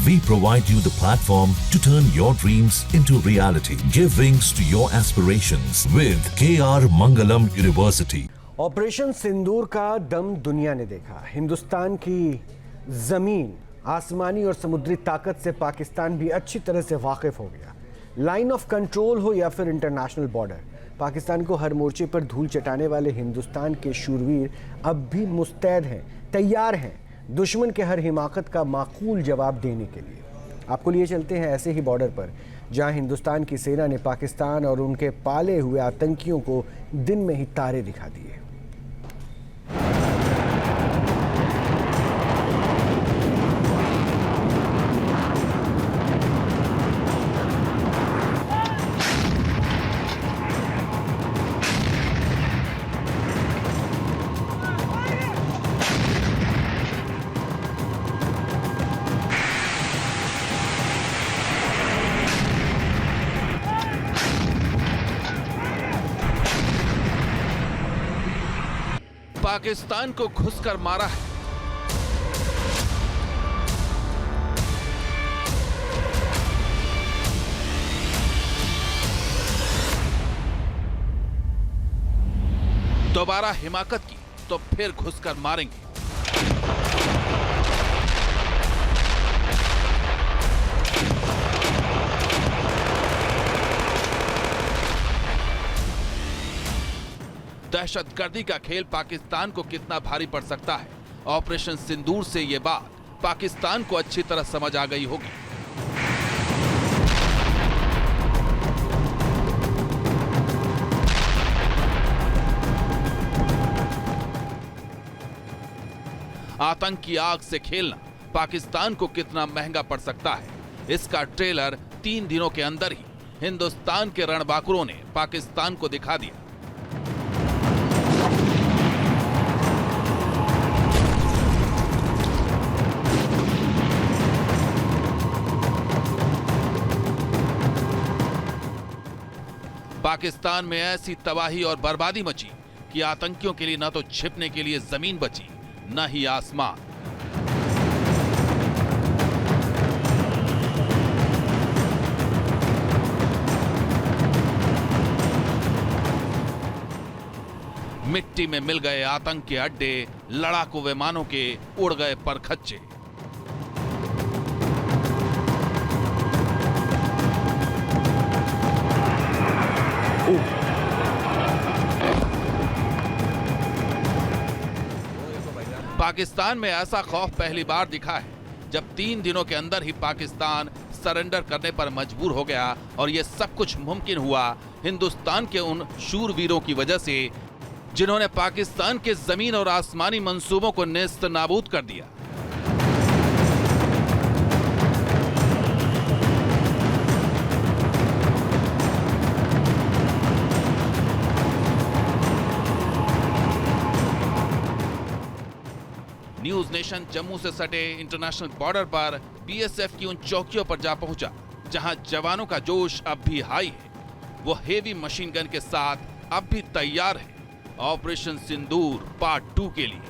We provide you the platform to turn your dreams into reality. Give wings to your aspirations with KR Mangalam University. Operation Sindoor का दम दुनिया ने देखा। हिंदुस्तान की जमीन, आसमानी और समुद्री ताकत से पाकिस्तान भी अच्छी तरह से वाकिफ हो गया। लाइन ऑफ कंट्रोल हो या फिर इंटरनेशनल बॉर्डर, पाकिस्तान को हर मोर्चे पर धूल चटाने वाले हिंदुस्तान के शूरवीर अब भी मुस्तैद हैं, तैयार हैं दुश्मन के हर हिमाकत का माकूल जवाब देने के लिए। आपको लिए चलते हैं ऐसे ही बॉर्डर पर जहां हिंदुस्तान की सेना ने पाकिस्तान और उनके पाले हुए आतंकियों को दिन में ही तारे दिखा दिए। पाकिस्तान को घुसकर मारा है। दोबारा हिमाकत की तो फिर घुसकर मारेंगे। दहशतगर्दी का खेल पाकिस्तान को कितना भारी पड़ सकता है, ऑपरेशन सिंदूर से यह बात पाकिस्तान को अच्छी तरह समझ आ गई होगी। आतंक की आग से खेलना पाकिस्तान को कितना महंगा पड़ सकता है, इसका ट्रेलर 3 दिनों के अंदर ही हिंदुस्तान के रणबांकुरों ने पाकिस्तान को दिखा दिया। पाकिस्तान में ऐसी तबाही और बर्बादी मची कि आतंकियों के लिए न तो छिपने के लिए जमीन बची, न ही आसमान। मिट्टी में मिल गए आतंक के अड्डे, लड़ाकू विमानों के उड़ गए परखच्चे। पाकिस्तान में ऐसा खौफ पहली बार दिखा है जब 3 दिनों के अंदर ही पाकिस्तान सरेंडर करने पर मजबूर हो गया, और यह सब कुछ मुमकिन हुआ हिंदुस्तान के उन शूरवीरों की वजह से जिन्होंने पाकिस्तान के जमीन और आसमानी मंसूबों को नेस्त नाबूद कर दिया। न्यूज नेशन जम्मू से सटे इंटरनेशनल बॉर्डर पर बीएसएफ की उन चौकियों पर जा पहुंचा जहां जवानों का जोश अब भी हाई है। वो हेवी मशीन गन के साथ अब भी तैयार है ऑपरेशन सिंदूर पार्ट 2 के लिए।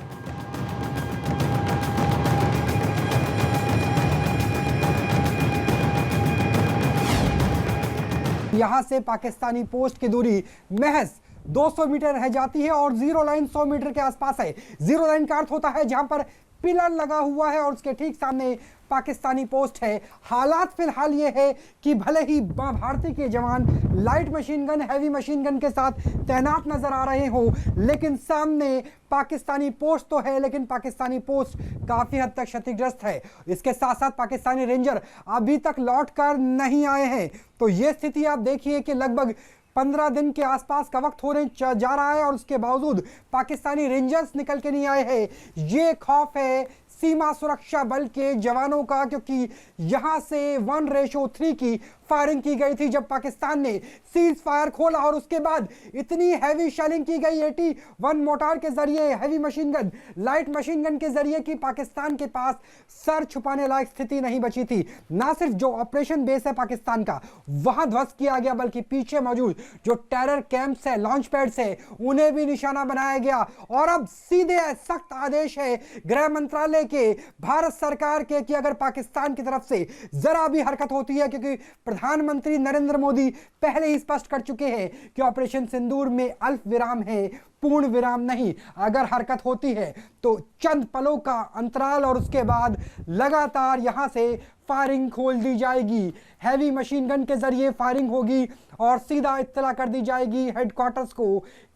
यहां से पाकिस्तानी पोस्ट की दूरी महज 200 मीटर रह जाती है और जीरो लाइन 100 मीटर के आसपास है। जीरो लाइन का अर्थ होता है जहां पर पिलर लगा हुआ है और उसके ठीक सामने पाकिस्तानी पोस्ट है। हालात फिलहाल ये है कि भले ही भारतीय के जवान light machine gun, heavy machine gun के साथ तैनात नजर आ रहे हो, लेकिन सामने पाकिस्तानी पोस्ट तो है, लेकिन पाकिस्तानी पोस्ट काफी हद तक क्षतिग्रस्त है। इसके साथ साथ पाकिस्तानी रेंजर अभी तक लौट कर नहीं आए हैं। तो ये स्थिति आप देखिए कि लगभग 15 दिन के आसपास का वक्त होने जा रहा है और उसके बावजूद पाकिस्तानी रेंजर्स निकल के नहीं आए हैं। ये खौफ है सीमा सुरक्षा बल के जवानों का, क्योंकि यहां से 1:3 की फायरिंग की गई थी जब पाकिस्तान ने सीज फायर खोला और उसके बाद इतनी हैवी शेलिंग की गई 81 मोटार के जरिए, heavy machine gun, light machine gun के जरिए कि पाकिस्तान के पास सर छुपाने लायक स्थिति नहीं बची थी। ना सिर्फ जो ऑपरेशन बेस है पाकिस्तान का वहां ध्वस्त किया गया, बल्कि पीछे मौजूद जो टेरर कैंप्स है, लॉन्च पैड्स है, उन्हें भी निशाना बनाया गया। और अब सीधे सख्त आदेश है गृह मंत्रालय के, भारत सरकार के, कि अगर पाकिस्तान की तरफ से जरा भी हरकत होती है, क्योंकि प्रधानमंत्री नरेंद्र मोदी पहले ही स्पष्ट कर चुके हैं कि ऑपरेशन सिंदूर में अल्प विराम है, पूर्ण विराम नहीं। अगर हरकत होती है तो चंद पलों का अंतराल और उसके बाद लगातार यहां से फायरिंग खोल दी जाएगी। हैवी मशीन गन के जरिए फायरिंग होगी और सीधा इत्तला कर दी जाएगी हेडक्वार्टर्स को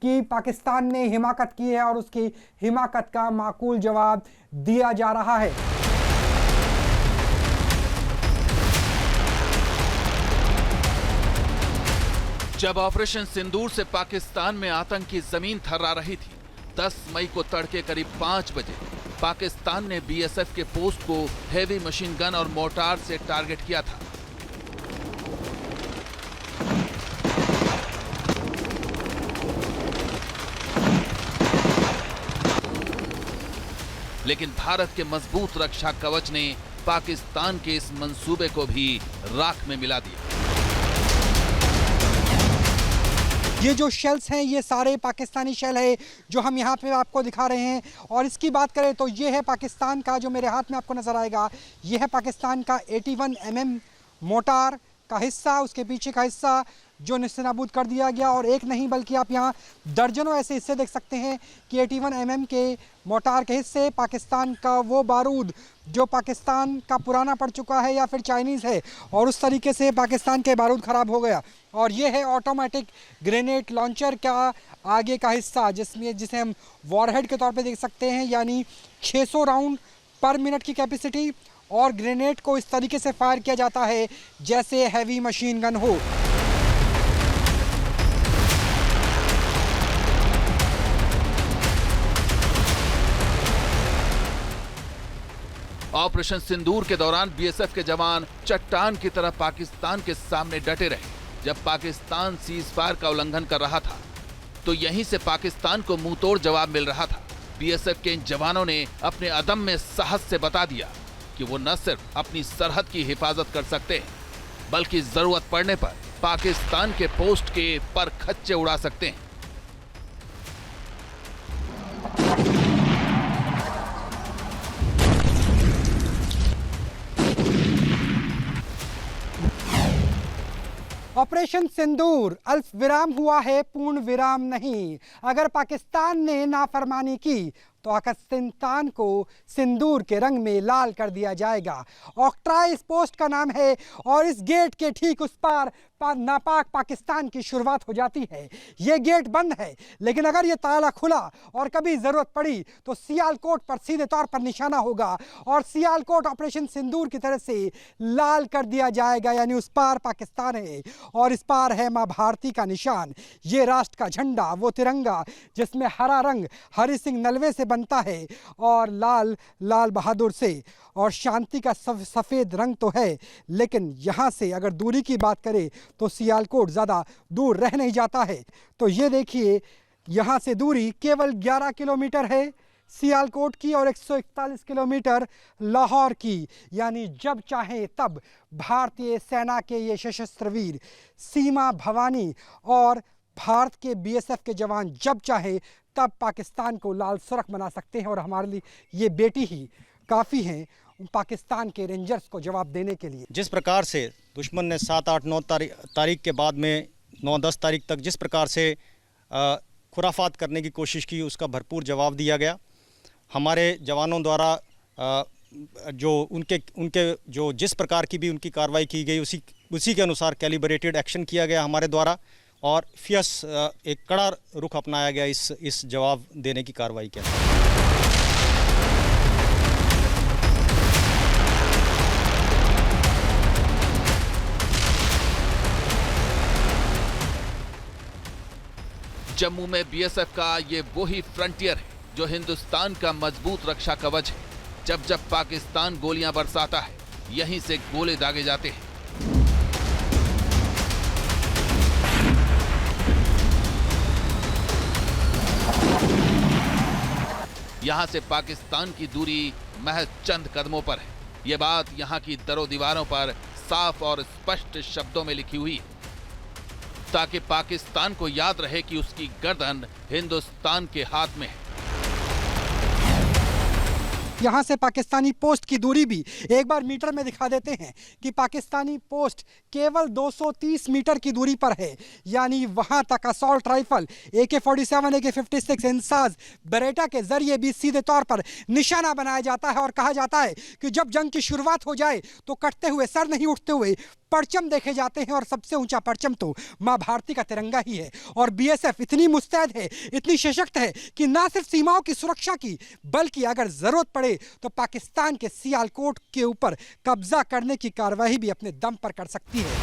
कि पाकिस्तान ने हिमाकत की है और उसकी हिमाकत का माकूल जवाब दिया जा रहा है। जब ऑपरेशन सिंदूर से पाकिस्तान में आतंक की जमीन थर्रा रही थी, 10 मई को तड़के करीब 5 बजे पाकिस्तान ने बीएसएफ के पोस्ट को हेवी मशीन गन और मोर्टार से टारगेट किया था। लेकिन भारत के मजबूत रक्षा कवच ने पाकिस्तान के इस मंसूबे को भी राख में मिला दिया। ये जो शेल्स हैं ये सारे पाकिस्तानी शेल है जो हम यहाँ पे आपको दिखा रहे हैं। और इसकी बात करें तो ये है पाकिस्तान का, जो मेरे हाथ में आपको नज़र आएगा, ये है पाकिस्तान का 81 mm मोटार का हिस्सा, उसके पीछे का हिस्सा जो निस्तेनाबूद कर दिया गया। और एक नहीं बल्कि आप यहाँ दर्जनों ऐसे हिस्से देख सकते हैं कि 81 mm के मोटार के हिस्से, पाकिस्तान का वो बारूद जो पाकिस्तान का पुराना पड़ चुका है या फिर चाइनीज़ है, और उस तरीके से पाकिस्तान के बारूद ख़राब हो गया। और ये है ऑटोमेटिक ग्रेनेड लॉन्चर का आगे का हिस्सा, जिसे हम वॉरहेड के तौर पे देख सकते हैं, यानी 600 राउंड पर मिनट की कैपेसिटी। और ग्रेनेड को इस तरीके से फायर किया जाता है जैसे हैवी मशीन गन हो। ऑपरेशन सिंदूर के दौरान बीएसएफ के जवान चट्टान की तरह पाकिस्तान के सामने डटे रहे। जब पाकिस्तान सीज फायर का उल्लंघन कर रहा था तो यहीं से पाकिस्तान को मुंहतोड़ जवाब मिल रहा था। बीएसएफ के इन जवानों ने अपने अदम्य साहस से बता दिया कि वो न सिर्फ अपनी सरहद की हिफाजत कर सकते हैं, बल्कि जरूरत पड़ने पर पाकिस्तान के पोस्ट के पर खच्चे उड़ा सकते हैं। ऑपरेशन सिंदूर अल्प विराम हुआ है, पूर्ण विराम नहीं। अगर पाकिस्तान ने नाफरमानी की तो पाकिस्तान को सिंदूर के रंग में लाल कर दिया जाएगा। ऑक्ट्रा इस पोस्ट का नाम है और इस गेट के ठीक उस पार नापाक पाकिस्तान की शुरुआत हो जाती है। ये गेट बंद है, लेकिन अगर ये ताला खुला और कभी ज़रूरत पड़ी तो सियालकोट पर सीधे तौर पर निशाना होगा और सियालकोट ऑपरेशन सिंदूर की तरह से लाल कर दिया जाएगा। यानी उस पार पाकिस्तान है और इस पार है माँ भारती का निशान। ये राष्ट्र का झंडा, वो तिरंगा जिसमें हरा रंग हरि सिंह नलवे से बनता है और लाल लाल बहादुर से, और शांति का सफ़ेद रंग तो है। लेकिन यहाँ से अगर दूरी की बात करें तो सियालकोट ज़्यादा दूर रह नहीं जाता है। तो ये देखिए, यहाँ से दूरी केवल 11 किलोमीटर है सियालकोट की और 141 किलोमीटर लाहौर की। यानी जब चाहे तब भारतीय सेना के ये सशस्त्र वीर, सीमा भवानी और भारत के बीएसएफ के जवान जब चाहे तब पाकिस्तान को लाल सुर्ख बना सकते हैं। और हमारे लिए ये बेटी ही काफ़ी हैं पाकिस्तान के रेंजर्स को जवाब देने के लिए। जिस प्रकार से दुश्मन ने 7, 8, 9 तारीख के बाद में 9, 10 तारीख तक जिस प्रकार से खुराफात करने की कोशिश की, उसका भरपूर जवाब दिया गया। हमारे जवानों द्वारा जो उनके जो जिस प्रकार की भी उनकी कार्रवाई की गई, उसी के अनुसार कैलिब्रेटेड एक्शन किया गया हमारे द्वारा और फियस एक कड़ा रुख अपनाया गया इस जवाब देने की कार्रवाई के अंदर। जम्मू में बीएसएफ का ये वही फ्रंटियर है जो हिंदुस्तान का मजबूत रक्षा कवच है। जब जब पाकिस्तान गोलियां बरसाता है, यहीं से गोले दागे जाते हैं। यहाँ से पाकिस्तान की दूरी महज चंद कदमों पर है। ये बात यहाँ की दरों दीवारों पर साफ और स्पष्ट शब्दों में लिखी हुई है, ताकि पाकिस्तान को याद रहे कि उसकी गर्दन हिंदुस्तान के हाथ में है। यहाँ से पाकिस्तानी पोस्ट की दूरी भी एक बार मीटर में दिखा देते हैं कि पाकिस्तानी पोस्ट केवल 230 मीटर की दूरी पर है। यानी वहाँ तक assault rifle AK-47, AK-56 INSAS Bareta के जरिए भी सीधे तौर पर निशाना बनाया जाता है और कहा जाता है कि जब जंग की शुरुआत हो जाए तो कटते हुए सर नहीं उठते हुए परचम देखे जाते हैं, और सबसे ऊंचा परचम तो मां भारती का तिरंगा ही है। और BSF इतनी मुस्तैद है, इतनी सशक्त है कि ना सिर्फ सीमाओं की सुरक्षा की, बल्कि अगर जरूरत पड़े तो पाकिस्तान के सियालकोट के ऊपर कब्जा करने की कार्रवाई भी अपने दम पर कर सकती है।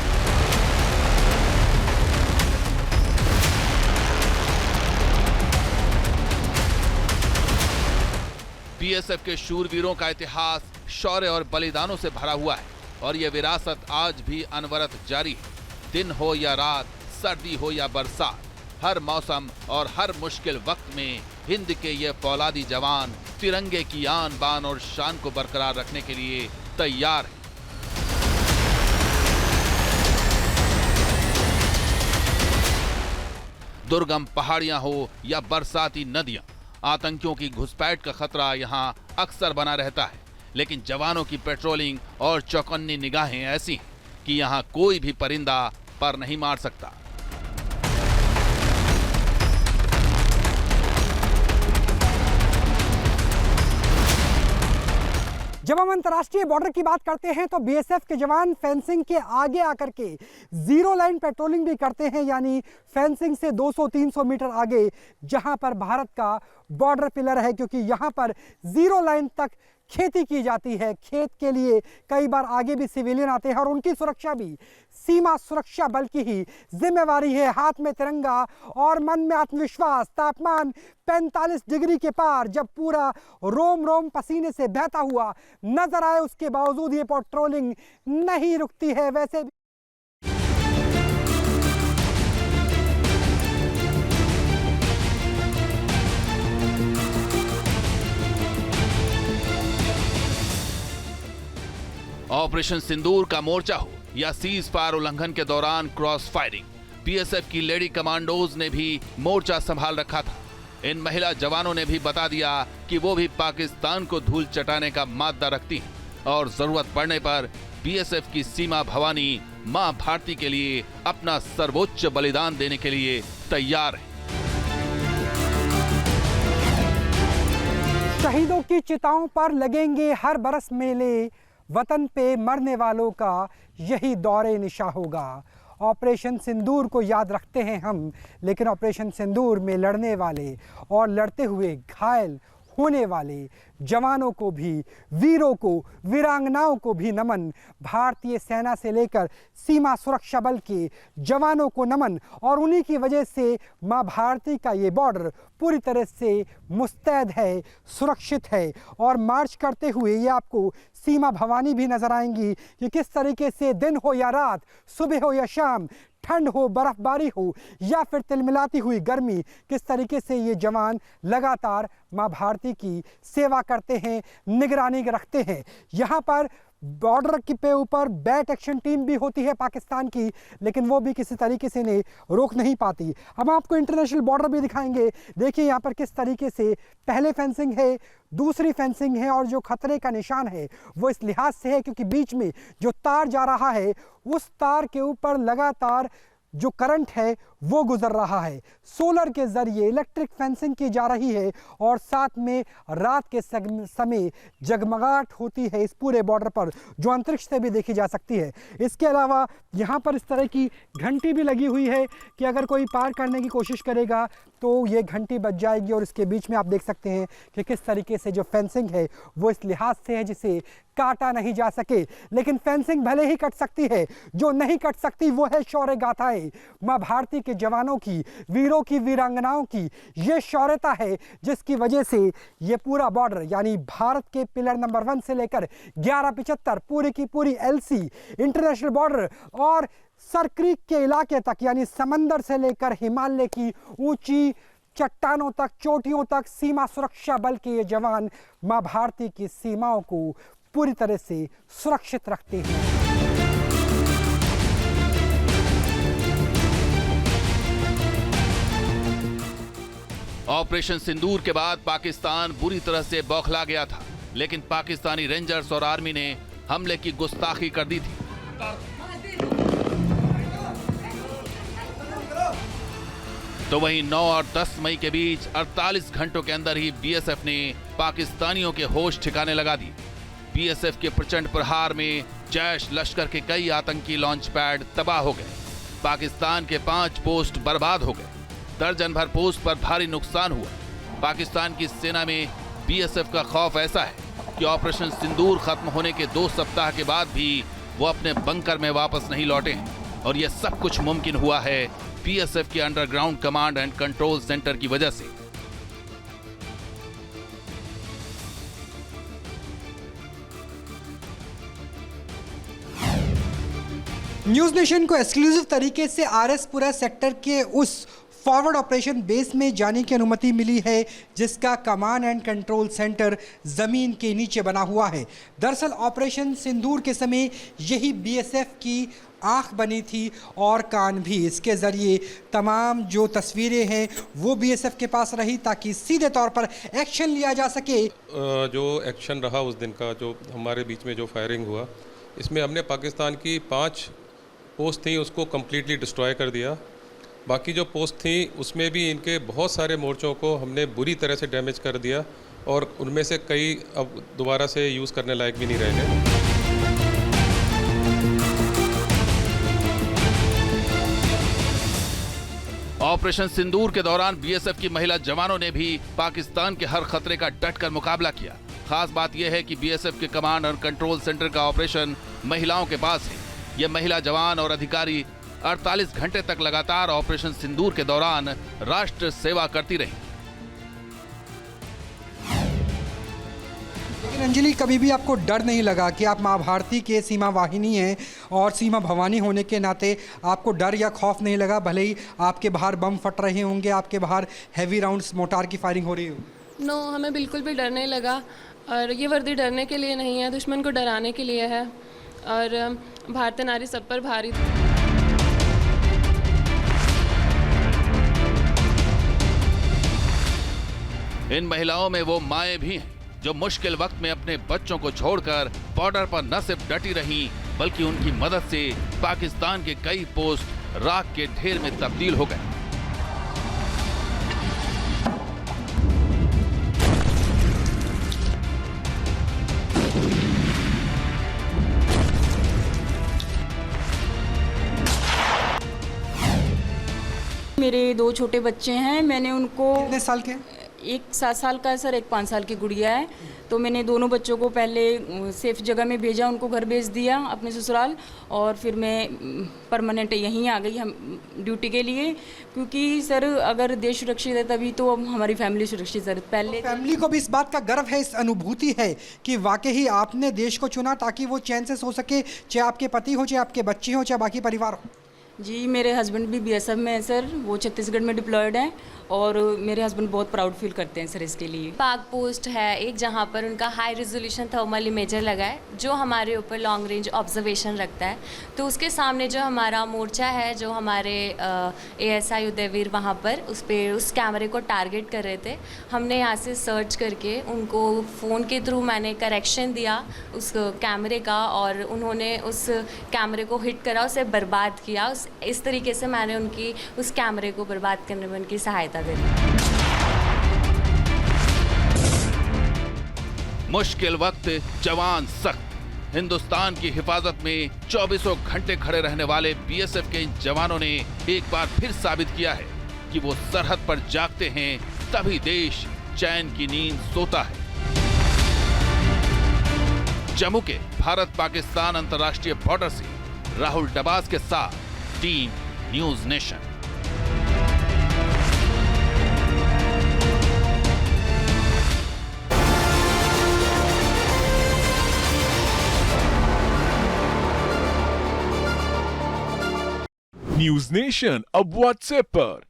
BSF के शूरवीरों का इतिहास शौर्य और बलिदानों से भरा हुआ है, और ये विरासत आज भी अनवरत जारी है। दिन हो या रात, सर्दी हो या बरसात, हर मौसम और हर मुश्किल वक्त में हिंद के ये फौलादी जवान तिरंगे की आन बान और शान को बरकरार रखने के लिए तैयार हैं। दुर्गम पहाड़ियां हो या बरसाती नदियां, आतंकियों की घुसपैठ का खतरा यहाँ अक्सर बना रहता है, लेकिन जवानों की पेट्रोलिंग और चौकन्नी निगाहें ऐसी हैं कि यहाँ कोई भी परिंदा पर नहीं मार सकता। जब हम अंतर्राष्ट्रीय बॉर्डर की बात करते हैं तो BSF के जवान फेंसिंग के आगे आकर के जीरो लाइन पेट्रोलिंग भी करते हैं, यानी फेंसिंग से 200-300 मीटर आगे, जहां पर भारत का बॉर्डर पिलर है, क्योंकि यहां पर जीरो लाइन तक खेती की जाती है। खेत के लिए कई बार आगे भी सिविलियन आते हैं और उनकी सुरक्षा भी सीमा सुरक्षा बल की ही जिम्मेवारी है। हाथ में तिरंगा और मन में आत्मविश्वास। तापमान 45 डिग्री के पार जब पूरा रोम रोम पसीने से बहता हुआ नजर आए, उसके बावजूद ये पेट्रोलिंग नहीं रुकती है। वैसे भी ऑपरेशन सिंदूर का मोर्चा हो या सीज फायर उल्लंघन के दौरान क्रॉस फायरिंग, BSF की लेडी कमांडोज ने भी मोर्चा संभाल रखा था। इन महिला जवानों ने भी बता दिया कि वो भी पाकिस्तान को धूल चटाने का मादा रखती हैं और जरूरत पड़ने पर BSF की सीमा भवानी मां भारती के लिए अपना सर्वोच्च बलिदान देने के लिए तैयार है। शहीदों की चिताओं पर लगेंगे हर बरस मेले, वतन पे मरने वालों का यही दौरे निशा होगा। ऑपरेशन सिंदूर को याद रखते हैं हम, लेकिन ऑपरेशन सिंदूर में लड़ने वाले और लड़ते हुए घायल होने वाले जवानों को भी, वीरों को, वीरांगनाओं को भी नमन। भारतीय सेना से लेकर सीमा सुरक्षा बल के जवानों को नमन, और उन्हीं की वजह से मां भारती का ये बॉर्डर पूरी तरह से मुस्तैद है, सुरक्षित है। और मार्च करते हुए ये आपको सीमा भवानी भी नजर आएंगी कि किस तरीके से दिन हो या रात, सुबह हो या शाम, ठंड हो, बर्फबारी हो या फिर तिलमिलाती हुई गर्मी, किस तरीके से ये जवान लगातार मां भारती की सेवा करते हैं, निगरानी रखते हैं। यहाँ पर बॉर्डर के ऊपर बैट एक्शन टीम भी होती है पाकिस्तान की, लेकिन वो भी किसी तरीके से इन्हें रोक नहीं पाती। हम आपको इंटरनेशनल बॉर्डर भी दिखाएंगे। देखिए यहाँ पर किस तरीके से पहले फेंसिंग है, दूसरी फेंसिंग है, और जो खतरे का निशान है वो इस लिहाज से है क्योंकि बीच में जो तार जा रहा है उस तार के ऊपर लगातार जो करंट है वो गुजर रहा है। सोलर के जरिए इलेक्ट्रिक फेंसिंग की जा रही है, और साथ में रात के समय जगमगाहट होती है इस पूरे बॉर्डर पर, जो अंतरिक्ष से भी देखी जा सकती है। इसके अलावा यहाँ पर इस तरह की घंटी भी लगी हुई है कि अगर कोई पार करने की कोशिश करेगा तो ये घंटी बज जाएगी। और इसके बीच में आप देख सकते हैं कि किस तरीके से जो फेंसिंग है वो इस लिहाज से है जिसे काटा नहीं जा सके। लेकिन फेंसिंग भले ही कट सकती है, जो नहीं कट सकती वो है शौर्य गाथाएं। मां भारती के जवानों की, वीरों की, वीरांगनाओं की ये शौर्यता है जिसकी वजह से ये पूरा बॉर्डर, यानी भारत के पिलर नंबर 1 से लेकर 1175 पूरी की पूरी LC इंटरनेशनल बॉर्डर और सर क्रीक के इलाके तक, यानी समंदर से लेकर हिमालय की ऊंची चट्टानों तक, चोटियों तक सीमा सुरक्षा बल के ये जवान मां भारती की सीमाओं को पूरी तरह से सुरक्षित रखते हैं। ऑपरेशन सिंदूर के बाद पाकिस्तान बुरी तरह से बौखला गया था, लेकिन पाकिस्तानी रेंजर्स और आर्मी ने हमले की गुस्ताखी कर दी थी। तो वहीं 9 और 10 मई के बीच 48 घंटों के अंदर ही बीएसएफ ने पाकिस्तानियों के होश ठिकाने लगा दिए। बीएसएफ के प्रचंड प्रहार में जैश लश्कर के कई आतंकी लॉन्च पैड तबाह हो गए। पाकिस्तान के 5 पोस्ट बर्बाद हो गए। दर्जन भर पोस्ट पर भारी नुकसान हुआ। पाकिस्तान की सेना में बीएसएफ का खौफ ऐसा है कि ऑपरेशन सिंदूर खत्म होने के 2 सप्ताह के बाद भी वो अपने बंकर में वापस नहीं लौटे हैं। और यह सब कुछ मुमकिन हुआ है बीएसएफ के underground command and control centre की वजह से। न्यूज नेशन को एक्सक्लूसिव तरीके से आरएसपुरा सेक्टर के उस फॉरवर्ड ऑपरेशन बेस में जाने की अनुमति मिली है जिसका कमांड एंड कंट्रोल सेंटर जमीन के नीचे बना हुआ है। दरअसल ऑपरेशन सिंदूर के समय यही बीएसएफ की आंख बनी थी और कान भी। इसके ज़रिए तमाम जो तस्वीरें हैं वो बीएसएफ के पास रही ताकि सीधे तौर पर एक्शन लिया जा सके। जो एक्शन रहा उस दिन का, जो हमारे बीच में जो फायरिंग हुआ, इसमें हमने पाकिस्तान की 5 पोस्ट थी उसको कम्प्लीटली डिस्ट्रॉय कर दिया। बाकी जो पोस्ट थी उसमें भी इनके बहुत सारे मोर्चों को हमने बुरी तरह से डैमेज कर दिया और उनमें से कई अब दोबारा से यूज़ करने लायक भी नहीं रहे। ऑपरेशन सिंदूर के दौरान बीएसएफ की महिला जवानों ने भी पाकिस्तान के हर खतरे का डटकर मुकाबला किया। खास बात यह है कि बीएसएफ के कमांड और कंट्रोल सेंटर का ऑपरेशन महिलाओं के पास है। ये महिला जवान और अधिकारी 48 घंटे तक लगातार ऑपरेशन सिंदूर के दौरान राष्ट्र सेवा करती रही। लेकिन अंजलि, कभी भी आपको डर नहीं लगा कि आप मां भारती के सीमा वाहिनी हैं और सीमा भवानी होने के नाते आपको डर या खौफ नहीं लगा? भले ही आपके बाहर बम फट रहे होंगे, आपके बाहर हैवी राउंड्स मोटार की फायरिंग हो रही हो। नो, हमें बिल्कुल भी डर नहीं लगा। और ये वर्दी डरने के लिए नहीं है, दुश्मन को डराने के लिए है। और भारतीय नारी सब पर भारी थी। इन महिलाओं में वो माएं भी हैं जो मुश्किल वक्त में अपने बच्चों को छोड़कर बॉर्डर पर न सिर्फ डटी रहीं, बल्कि उनकी मदद से पाकिस्तान के कई पोस्ट राख के ढेर में तब्दील हो गए। मेरे 2 छोटे बच्चे हैं। मैंने उनको कितने साल के? एक 7 साल का है सर, एक 5 साल की गुड़िया है। तो मैंने दोनों बच्चों को पहले सेफ जगह में भेजा, उनको घर भेज दिया अपने ससुराल, और फिर मैं परमानेंट यहीं आ गई हम ड्यूटी के लिए। क्योंकि सर अगर देश सुरक्षित है तभी तो हमारी फैमिली सुरक्षित है। पहले फैमिली को भी इस बात का गर्व है, इस अनुभूति है कि वाकई ही आपने देश को चुना ताकि वो चैन से सो सके, चाहे आपके पति हो, चाहे आपके बच्चे हो, चाहे बाकी परिवार हो। जी, मेरे हस्बैंड भी बीएसएफ में है सर, वो छत्तीसगढ़ में डिप्लॉयड हैं और मेरे हस्बैंड बहुत प्राउड फील करते हैं सर इसके लिए। पाक पोस्ट है एक जहाँ पर उनका हाई रेजोल्यूशन थर्मल इमेजर लगा है जो हमारे ऊपर लॉन्ग रेंज ऑब्जर्वेशन रखता है। तो उसके सामने जो हमारा मोर्चा है, जो हमारे एएसआई उदयवीर वहाँ पर उस कैमरे को टारगेट कर रहे थे। हमने यहाँ से सर्च करके उनको फ़ोन के थ्रू मैंने करेक्शन दिया उस कैमरे का, और उन्होंने उस कैमरे को हिट करा, उसे बर्बाद किया। इस तरीके से मैंने उनकी उस कैमरे को बर्बाद करने में उनकी सहायता करी। मुश्किल वक्त जवान सख्त। हिंदुस्तान की हिफाजत में 24 घंटे खड़े रहने वाले बीएसएफ के इन जवानों ने एक बार फिर साबित किया है कि वो सरहद पर जागते हैं तभी देश चैन की नींद सोता है। जम्मू के भारत पाकिस्तान अंतर्राष्ट्रीय बॉर्डर से राहुल डबास के साथ team news nation. News nation अब व्हाट्सएप पर।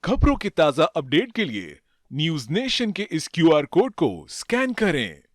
खबरों के ताजा अपडेट के लिए न्यूज नेशन के इस QR कोड को स्कैन करें